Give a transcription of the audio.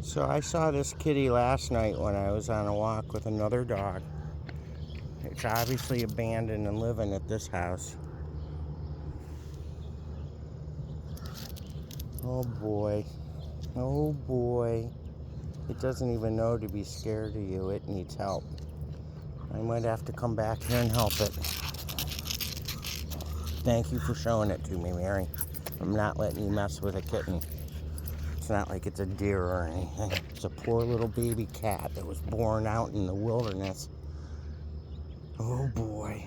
So I saw this kitty last night when I was on a walk with another dog. It's obviously abandoned and living at this house. Oh boy. Oh boy. It doesn't even know to be scared of you. It needs help. I might have to come back here and help it. Thank you for showing it to me, Mary. I'm not letting you mess with a kitten. It's not like it's a deer or anything. It's a poor little baby cat that was born out in the wilderness. Oh boy.